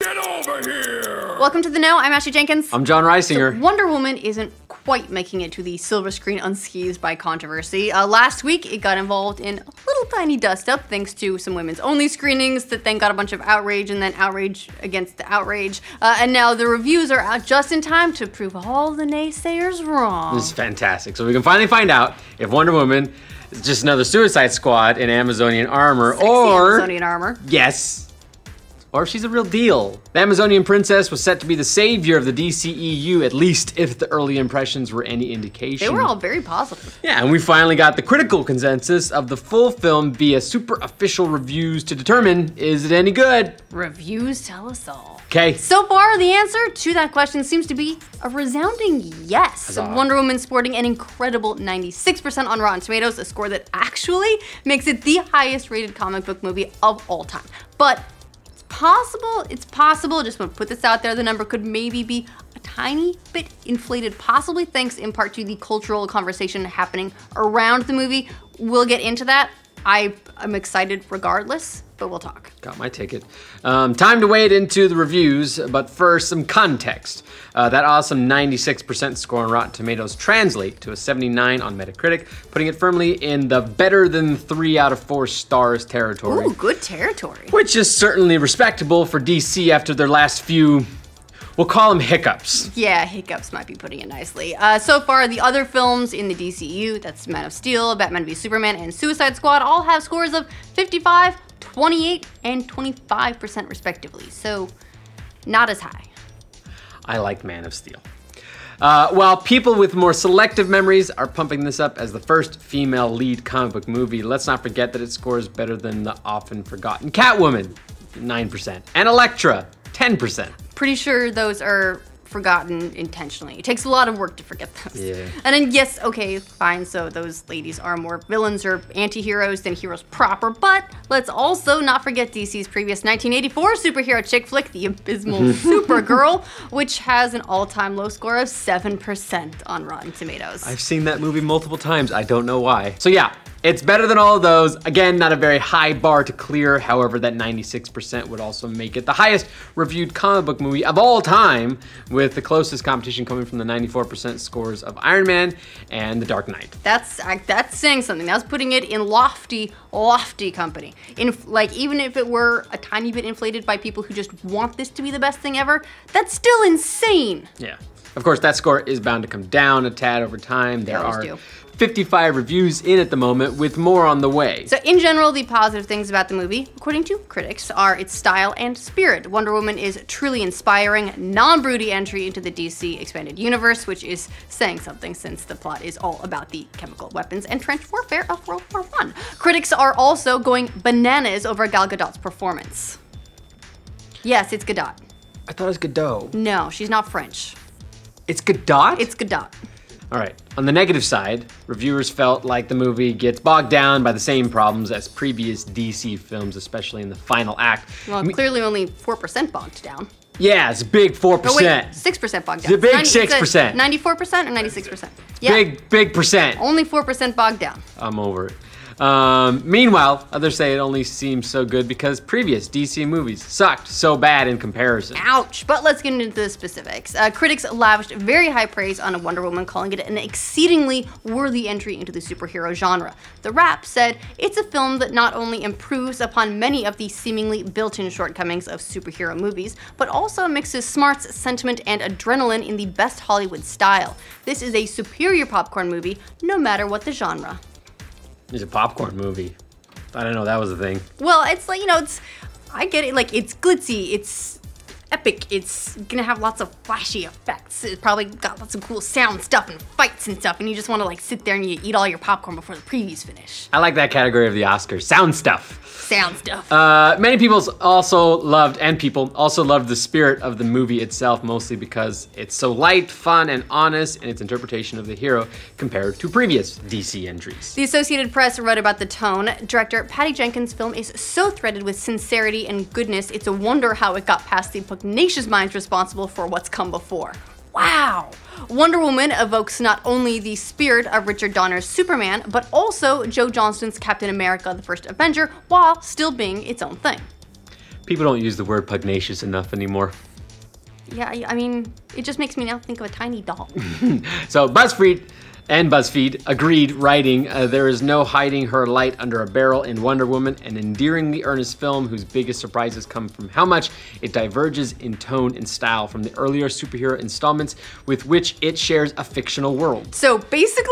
Get over here! Welcome to The Know, I'm Ashley Jenkins. I'm John Reisinger. So Wonder Woman isn't quite making it to the silver screen unscathed by controversy. Last week, it got involved in a little tiny dust-up thanks to some women's-only screenings that then got a bunch of outrage and then outrage against the outrage. And now the reviews are out just in time to prove all the naysayers wrong. This is fantastic. So we can finally find out if Wonder Woman is just another Suicide Squad in Amazonian armor, Sexy or... Amazonian armor. Yes. Or if she's a real deal. The Amazonian princess was set to be the savior of the DCEU, at least if the early impressions were any indication. They were all very positive. Yeah, and we finally got the critical consensus of the full film via super official reviews to determine, is it any good? Reviews tell us all. Okay. So far, the answer to that question seems to be a resounding yes. Huzzah. Wonder Woman sporting an incredible 96% on Rotten Tomatoes, a score that actually makes it the highest rated comic book movie of all time. But it's possible, just want to put this out there, the number could maybe be a tiny bit inflated, possibly thanks in part to the cultural conversation happening around the movie. We'll get into that. I'm excited regardless, but we'll talk. Got my ticket. Time to wade into the reviews, but first, some context. That awesome 96% score on Rotten Tomatoes translate to a 79 on Metacritic, putting it firmly in the better than 3 out of 4 stars territory. Ooh, good territory. Which is certainly respectable for DC after their last few, we'll call them hiccups. Yeah, hiccups might be putting it nicely. So far, the other films in the DCU, that's Man of Steel, Batman v Superman, and Suicide Squad, all have scores of 55, 28, and 25% respectively, so not as high. I like Man of Steel. While people with more selective memories are pumping this up as the first female lead comic book movie, let's not forget that it scores better than the often forgotten Catwoman, 9%, and Elektra, 10%. Pretty sure those are forgotten intentionally. It takes a lot of work to forget those. Yeah. And then yes, okay, fine, so those ladies are more villains or anti-heroes than heroes proper, but let's also not forget DC's previous 1984 superhero chick flick, the abysmal Supergirl, which has an all-time low score of 7% on Rotten Tomatoes. I've seen that movie multiple times, I don't know why. So yeah, it's better than all of those. Again, not a very high bar to clear. However, that 96% would also make it the highest reviewed comic book movie of all time, with the closest competition coming from the 94% scores of Iron Man and The Dark Knight. That's saying something. That's putting it in lofty company. Even if it were a tiny bit inflated by people who just want this to be the best thing ever, that's still insane. Yeah. Of course, that score is bound to come down a tad over time. There are 55 reviews in at the moment, with more on the way. So in general, the positive things about the movie, according to critics, are its style and spirit. Wonder Woman is truly inspiring, non-broody entry into the DC expanded universe, which is saying something since the plot is all about the chemical weapons and trench warfare of World War I. Critics are also going bananas over Gal Gadot's performance. Yes, it's Gadot. I thought it was Godot. No, she's not French. It's Gadot? It's Gadot. All right, on the negative side, reviewers felt like the movie gets bogged down by the same problems as previous DC films, especially in the final act. Well, clearly only 4% bogged down. Yeah, it's a big 4%. Oh wait, 6% bogged down. It's a big 6%. 94% or 96%? Yeah. Big percent. Only 4% bogged down. I'm over it. Meanwhile, others say it only seems so good because previous DC movies sucked so bad in comparison. Ouch, but let's get into the specifics. Critics lavished very high praise on Wonder Woman, calling it an exceedingly worthy entry into the superhero genre. The Wrap said it's a film that not only improves upon many of the seemingly built-in shortcomings of superhero movies, but also mixes smarts, sentiment, and adrenaline in the best Hollywood style. This is a superior popcorn movie, no matter what the genre. It's a popcorn movie. I didn't know that was a thing. Well, it's like, I get it, like, it's glitzy, it's epic, it's gonna have lots of flashy effects, it's probably got lots of cool sound stuff and fights and stuff, and you just wanna sit there and you eat all your popcorn before the previews finish. I like that category of the Oscars, sound stuff. Sound stuff. Many people also loved the spirit of the movie itself, mostly because it's so light, fun, and honest in its interpretation of the hero compared to previous DC entries. The Associated Press wrote about the tone. Director Patty Jenkins' film is so threaded with sincerity and goodness, it's a wonder how it got past the pugnacious minds responsible for what's come before. Wow! Wonder Woman evokes not only the spirit of Richard Donner's Superman, but also Joe Johnston's Captain America: The First Avenger, while still being its own thing. People don't use the word pugnacious enough anymore. Yeah, I mean, it just makes me now think of a tiny doll. So BuzzFeed agreed, writing, there is no hiding her light under a barrel in Wonder Woman, an endearingly earnest film whose biggest surprises come from how much it diverges in tone and style from the earlier superhero installments with which it shares a fictional world. So basically,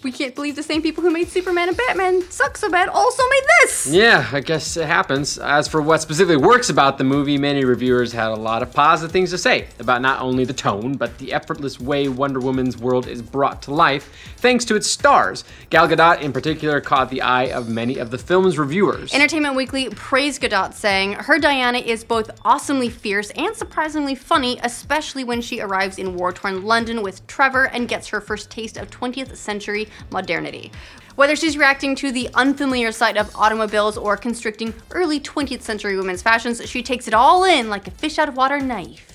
we can't believe the same people who made Superman and Batman Suck So Bad also made this! Yeah, I guess it happens. As for what specifically works about the movie, many reviewers had a lot of positive things to say about not only the tone, but the effortless way Wonder Woman's world is brought to life thanks to its stars. Gal Gadot in particular caught the eye of many of the film's reviewers. Entertainment Weekly praised Gadot, saying, "Her Diana is both awesomely fierce and surprisingly funny, especially when she arrives in war-torn London with Trevor and gets her first taste of 20th century modernity." Whether she's reacting to the unfamiliar sight of automobiles or constricting early 20th century women's fashions, she takes it all in like a fish out of water knife.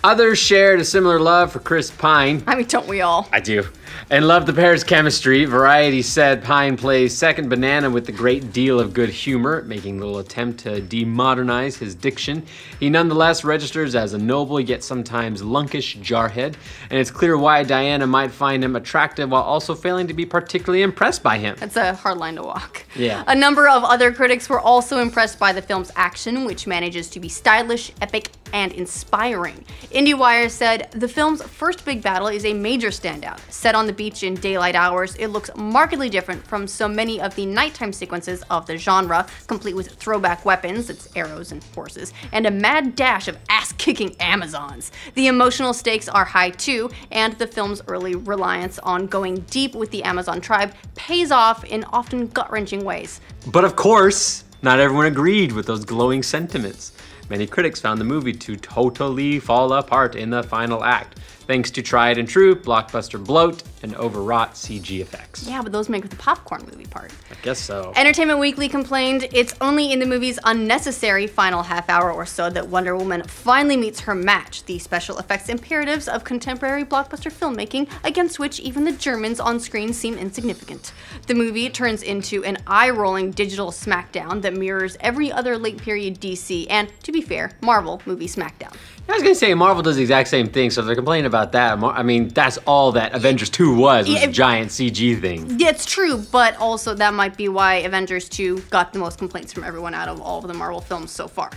Others shared a similar love for Chris Pine. I mean, don't we all? I do. And loved the pair's chemistry. Variety said Pine plays second banana with a great deal of good humor, making little attempt to demodernize his diction. He nonetheless registers as a noble yet sometimes lunkish jarhead, and it's clear why Diana might find him attractive while also failing to be particularly impressed by him. That's a hard line to walk. Yeah. A number of other critics were also impressed by the film's action, which manages to be stylish, epic, and inspiring. IndieWire said, "The film's first big battle is a major standout. Set on the beach in daylight hours, it looks markedly different from so many of the nighttime sequences of the genre, complete with throwback weapons, it's arrows and horses, and a mad dash of ass-kicking Amazons. The emotional stakes are high too, and the film's early reliance on going deep with the Amazon tribe pays off in often gut-wrenching ways." But of course, not everyone agreed with those glowing sentiments. Many critics found the movie to totally fall apart in the final act, thanks to tried and true blockbuster bloat and overwrought CG effects. Yeah, but those make the popcorn movie part. I guess so. Entertainment Weekly complained, "It's only in the movie's unnecessary final half hour or so that Wonder Woman finally meets her match, the special effects imperatives of contemporary blockbuster filmmaking, against which even the Germans on screen seem insignificant. The movie turns into an eye-rolling digital smackdown that mirrors every other late period DC and, to be fair, Marvel movie smackdown." I was gonna say Marvel does the exact same thing, so if they're complaining about that, I mean, that's all that Avengers 2 was a giant CG thing. Yeah, it's true, but also that might be why Avengers 2 got the most complaints from everyone out of all of the Marvel films so far.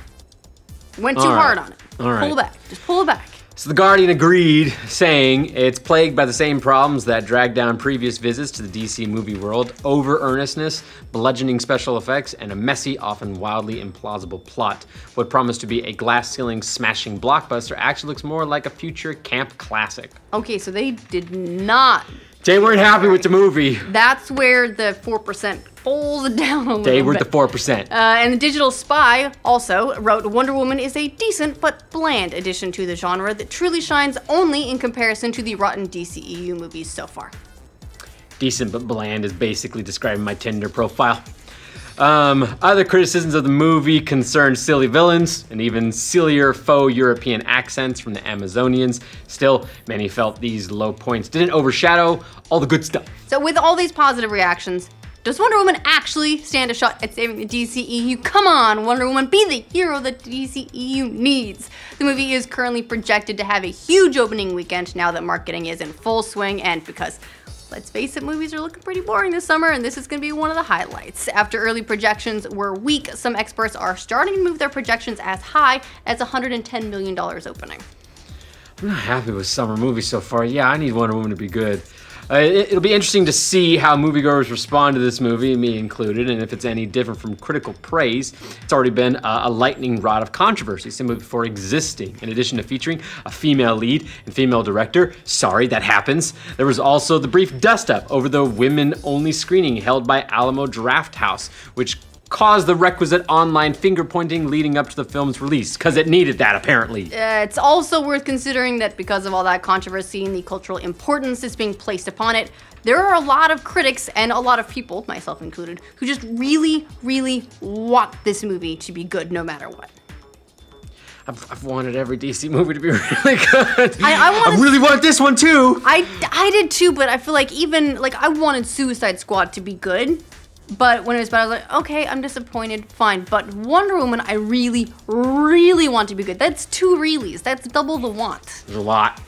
Went too hard on it. Pull back, just pull it back. So The Guardian agreed, saying it's plagued by the same problems that dragged down previous visits to the DC movie world: over-earnestness, bludgeoning special effects, and a messy, often wildly implausible plot. What promised to be a glass-ceiling smashing blockbuster actually looks more like a future camp classic. Okay, so they did not. They weren't happy with the movie. That's where the 4% falls down a little bit. They were the 4%. And the Digital Spy also wrote, "Wonder Woman is a decent but bland addition to the genre that truly shines only in comparison to the rotten DCEU movies so far." Decent but bland is basically describing my Tinder profile. Other criticisms of the movie concerned silly villains and even sillier faux European accents from the Amazonians. Still, many felt these low points didn't overshadow all the good stuff. So with all these positive reactions, does Wonder Woman actually stand a shot at saving the DCEU? Come on, Wonder Woman, be the hero that DCEU needs. The movie is currently projected to have a huge opening weekend now that marketing is in full swing, and because, let's face it, movies are looking pretty boring this summer, and this is going to be one of the highlights. After early projections were weak, some experts are starting to move their projections as high as $110 million opening. I'm not happy with summer movies so far. Yeah, I need Wonder Woman to be good. It'll be interesting to see how moviegoers respond to this movie, me included, and if it's any different from critical praise. It's already been a lightning rod of controversy simply before existing. In addition to featuring a female lead and female director, sorry, that happens, there was also the brief dust-up over the women-only screening held by Alamo Drafthouse, which caused the requisite online finger-pointing leading up to the film's release, because it needed that, apparently. It's also worth considering that because of all that controversy and the cultural importance that's being placed upon it, there are a lot of critics and a lot of people, myself included, who just really, really want this movie to be good no matter what. I've wanted every DC movie to be really good. I really want this one too. I did too, but I feel like even, I wanted Suicide Squad to be good. But when it was bad, I was like, okay, I'm disappointed, fine. But Wonder Woman, I really, really want to be good. That's 2 reallys. That's double the want. There's a lot.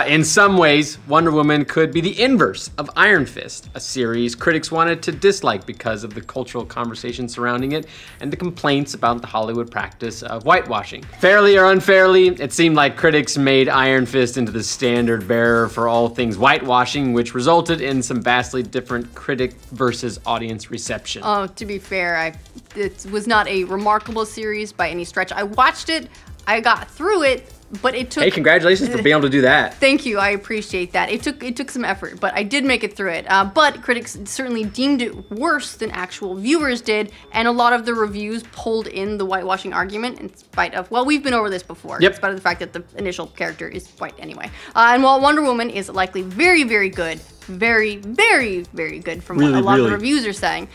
In some ways, Wonder Woman could be the inverse of Iron Fist, a series critics wanted to dislike because of the cultural conversation surrounding it and the complaints about the Hollywood practice of whitewashing. Fairly or unfairly, it seemed like critics made Iron Fist into the standard bearer for all things whitewashing, which resulted in some vastly different critic versus audience reception. Oh, to be fair, it was not a remarkable series by any stretch. I watched it, I got through it, but it took... Hey, congratulations for being able to do that. Thank you, I appreciate that. It took some effort, but I did make it through it. But critics certainly deemed it worse than actual viewers did, and a lot of the reviews pulled in the whitewashing argument in spite of, well, we've been over this before, Yep. in spite of the fact that the initial character is white anyway. And while Wonder Woman is likely very, very good, very, very, very good from what a lot of the reviews are saying,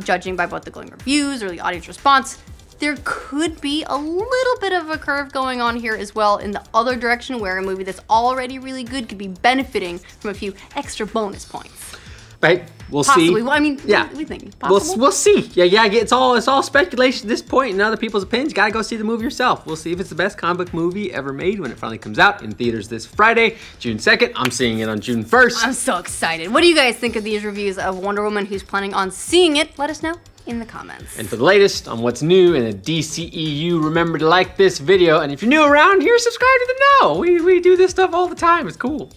judging by both the glowing reviews or the audience response, there could be a little bit of a curve going on here as well in the other direction, where a movie that's already really good could be benefiting from a few extra bonus points. Right, we'll Possibly. see. Well, I mean, yeah. what do we think? Possible? We'll see. Yeah, it's all speculation at this point and other people's opinions. You gotta go see the movie yourself. We'll see if it's the best comic book movie ever made when it finally comes out in theaters this Friday, June 2nd. I'm seeing it on June 1st. I'm so excited. What do you guys think of these reviews of Wonder Woman? Who's planning on seeing it? Let us know in the comments. And for the latest on what's new in the DCEU, remember to like this video. And if you're new around here, subscribe to the Know. We do this stuff all the time. It's cool.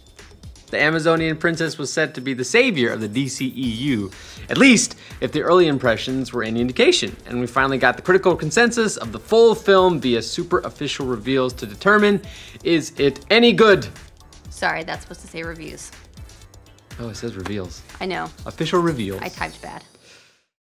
The Amazonian princess was said to be the savior of the DCEU, at least if the early impressions were any indication. And we finally got the critical consensus of the full film via super official reveals to determine, is it any good? Sorry, that's supposed to say reviews. Oh, it says reveals. I know. Official reveals. I typed bad.